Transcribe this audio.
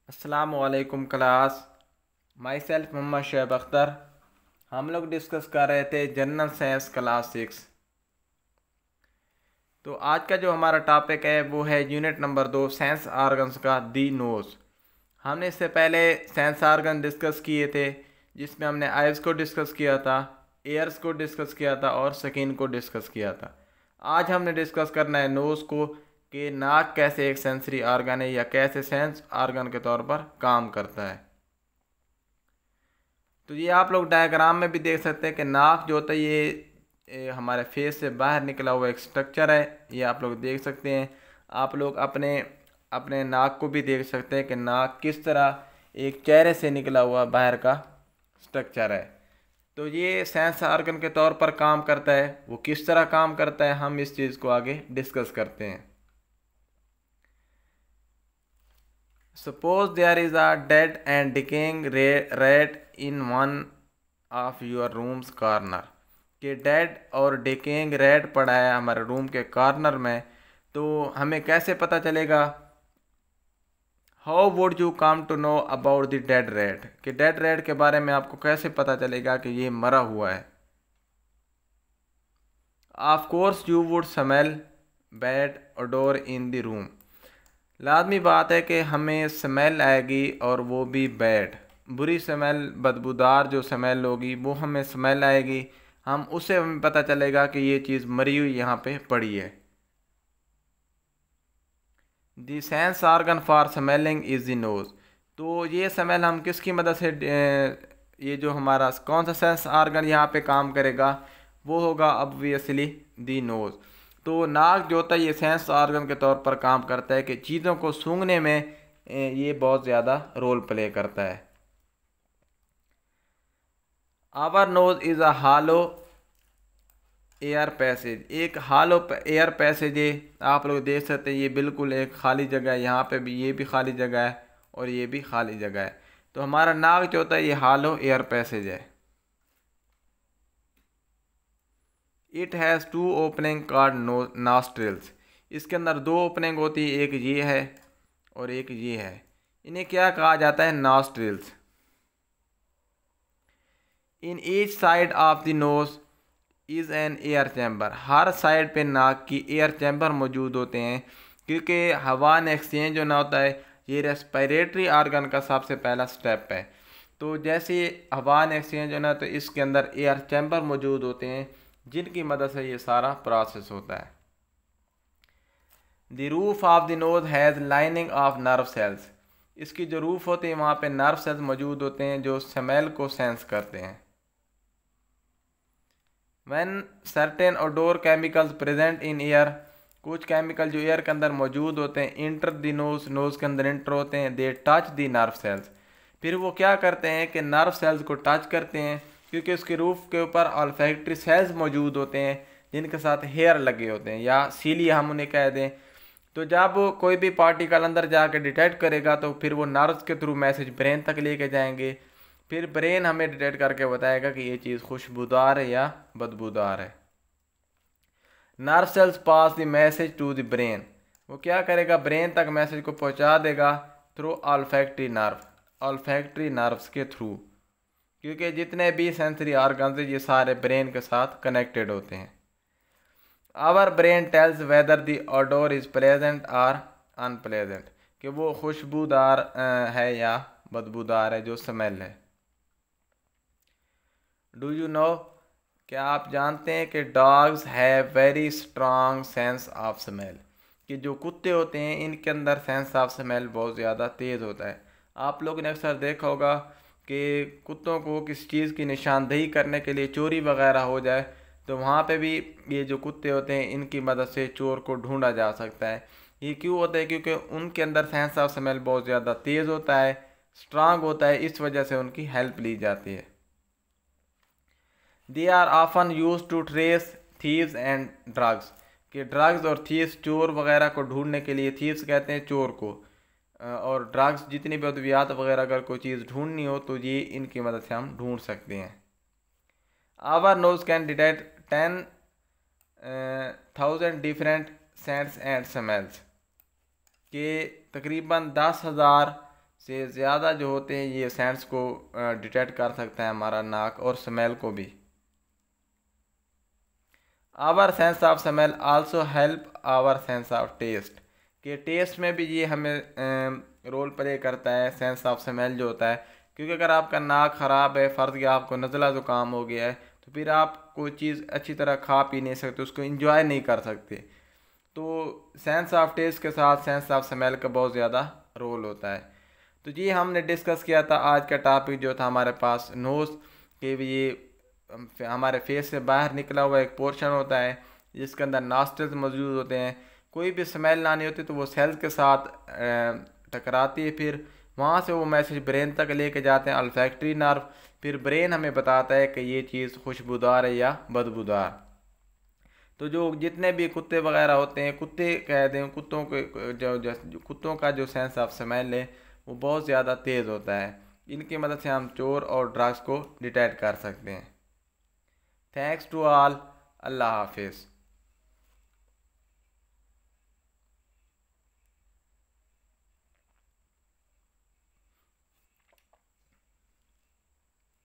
अस्सलामुअलैकुम class. Myself Mohammad Shoaib Akhtar. हम लोग डिस्कस कर रहे थे जनरल साइंस क्लास 6। तो आज का जो हमारा टॉपिक है वो है यूनिट नंबर 2 सेंस आर्गन्स का दी नोज़। हमने इससे पहले सेंस आर्गन डिस्कस किए थे, जिसमें हमने आइज़ को डिस्कस किया था, एयर्स को डिस्कस किया था और स्किन को डिस्कस किया था। आज हमने डिस्कस करना है नोज़ को, कि नाक कैसे एक सेंसरी आर्गन है या कैसे सेंस आर्गन के तौर पर काम करता है। तो ये आप लोग डायग्राम में भी देख सकते हैं कि नाक जो होता है ये हमारे फेस से बाहर निकला हुआ एक स्ट्रक्चर है। ये आप लोग देख सकते हैं। आप लोग अपने अपने नाक को भी देख सकते हैं कि नाक किस तरह एक चेहरे से निकला हुआ बाहर का स्ट्रक्चर है। तो ये सेंस आर्गन के तौर पर काम करता है। वो किस तरह काम करता है हम इस चीज़ को आगे डिस्कस करते हैं। Suppose there is a dead and decaying rat in one of your room's corner। कि डेड और डिकेइंग रैट पड़ा है हमारे रूम के कॉर्नर में, तो हमें कैसे पता चलेगा? How would you come to know about the dead rat? कि डेड रैट के बारे में आपको कैसे पता चलेगा कि ये मरा हुआ है? Of course you would smell bad odour in the room. लाजमी बात है कि हमें स्मेल आएगी, और वो भी बैड, बुरी स्मेल, बदबूदार जो स्मेल होगी वो हमें स्मेल आएगी। हम उससे हमें पता चलेगा कि ये चीज़ मरी हुई यहाँ पे पड़ी है। The sense organ for smelling is the nose. तो ये स्मेल हम किसकी मदद से ये जो हमारा कौन सा सेंस आर्गन यहाँ पे काम करेगा? वो होगा ऑब्वियसली दी नोज़। तो नाक जो होता है ये सेंस आर्गन के तौर पर काम करता है कि चीज़ों को सूंघने में ये बहुत ज़्यादा रोल प्ले करता है। Our nose is a hollow air passage. एक हालो एयर पैसेज है। आप लोग देख सकते हैं ये बिल्कुल एक खाली जगह है। यहाँ पे भी ये भी खाली जगह है और ये भी खाली जगह है। तो हमारा नाक जो होता है ये हालो एयर पैसेज है। It has two opening called nostrils. इसके अंदर दो ओपनिंग होती है, एक ये है और एक ये है। इन्हें क्या कहा जाता है? Nostrils. In each side of the nose is an air chamber. Her side पे नाक की एयर चैम्बर मौजूद होते हैं, क्योंकि हवा ने एक्सचेंज होना होता है। ये रेस्पिरेटरी आर्गन का सबसे पहला स्टेप है। तो जैसे हवा ने एक्सचेंज होना है तो इसके अंदर एयर चैम्बर मौजूद होते हैं, जिनकी मदद से ये सारा प्रोसेस होता है। The roof of the nose has lining of nerve cells. इसकी जो रूफ होती है वहाँ पे नर्व सेल्स मौजूद होते हैं जो स्मेल को सेंस करते हैं। When certain odour chemicals present in air, कुछ केमिकल जो एयर के अंदर मौजूद होते हैं इंटर द नोज, नोज के अंदर इंटर होते हैं, they touch the nerve cells. फिर वो क्या करते हैं कि नर्व सेल्स को टच करते हैं, क्योंकि उसके रूफ के ऊपर ऑल्फैक्टरी सेल्स मौजूद होते हैं जिनके साथ हेयर लगे होते हैं, या सीलिया हम उन्हें कह दें। तो जब कोई भी पार्टिकल अंदर जाकर डिटेक्ट करेगा तो फिर वो नर्व्स के थ्रू मैसेज ब्रेन तक लेके जाएंगे। फिर ब्रेन हमें डिटेक्ट करके बताएगा कि ये चीज़ खुशबूदार है या बदबूदार है। Nerve cells pass the message to the brain. वो क्या करेगा? ब्रेन तक मैसेज को पहुंचा देगा through olfactory nerve, olfactory nerves के थ्रू, क्योंकि जितने भी सेंसरी ऑर्गन्स ये सारे ब्रेन के साथ कनेक्टेड होते हैं। Our brain tells whether the odour is pleasant और अनप्लेजेंट, कि वो खुशबूदार है या बदबूदार है, जो स्मेल है। डू यू नो, क्या आप जानते हैं कि dogs have very strong sense of smell? कि जो कुत्ते होते हैं इनके अंदर सेंस ऑफ स्मेल बहुत ज़्यादा तेज़ होता है। आप लोगों ने अक्सर देखा होगा कि कुत्तों को किसी चीज़ की निशानदेही करने के लिए, चोरी वगैरह हो जाए, तो वहाँ पे भी ये जो कुत्ते होते हैं इनकी मदद से चोर को ढूंढा जा सकता है। ये क्यों होता है? क्योंकि उनके अंदर सेंस ऑफ स्मेल बहुत ज़्यादा तेज़ होता है, स्ट्रांग होता है, इस वजह से उनकी हेल्प ली जाती है। They are often use to trace thieves and drugs. कि ड्रग्स और थीव्स, चोर वगैरह को ढूंढने के लिए, थीव्स कहते हैं चोर को, और ड्रग्स जितनी भी अद्वियात वगैरह अगर कोई चीज़ ढूंढनी हो तो ये इनकी मदद से हम ढूंढ सकते हैं। Our nose can detect 10,000 different scents and smells. के तकरीबन 10,000 से ज़्यादा जो होते हैं ये सेंट्स को डिटेक्ट कर सकता है हमारा नाक, और स्मेल को भी। Our sense of smell also help our sense of taste, कि टेस्ट में भी ये हमें रोल प्ले करता है सेंस ऑफ स्मेल जो होता है। क्योंकि अगर आपका नाक ख़राब है, फ़र्ज़ किया आपको नज़ला ज़ुकाम हो गया है, तो फिर आप कोई चीज़ अच्छी तरह खा पी नहीं सकते, उसको इंजॉय नहीं कर सकते। तो सेंस ऑफ टेस्ट के साथ सेंस ऑफ स्मेल का बहुत ज़्यादा रोल होता है। तो जी हमने डिस्कस किया था, आज का टॉपिक जो था हमारे पास नोज़ के, ये हमारे फेस से बाहर निकला हुआ एक पोर्शन होता है जिसके अंदर नॉस्ट्रिल्स मौजूद होते हैं। कोई भी स्मेल लानी होती है तो वो सेल्स के साथ टकराती है, फिर वहाँ से वो मैसेज ब्रेन तक लेके जाते हैं अल्फैक्टरी नर्व, फिर ब्रेन हमें बताता है कि ये चीज़ खुशबूदार है या बदबूदार। तो जो जितने भी कुत्ते वगैरह होते हैं, कुत्ते कह दें, कुत्तों के जो कुत्तों का जो सेंस ऑफ स्मेल है वो बहुत ज़्यादा तेज़ होता है। इनकी मदद से हम चोर और ड्रग्स को डिटेक्ट कर सकते हैं। Thanks to all. अल्लाह हाफिज़।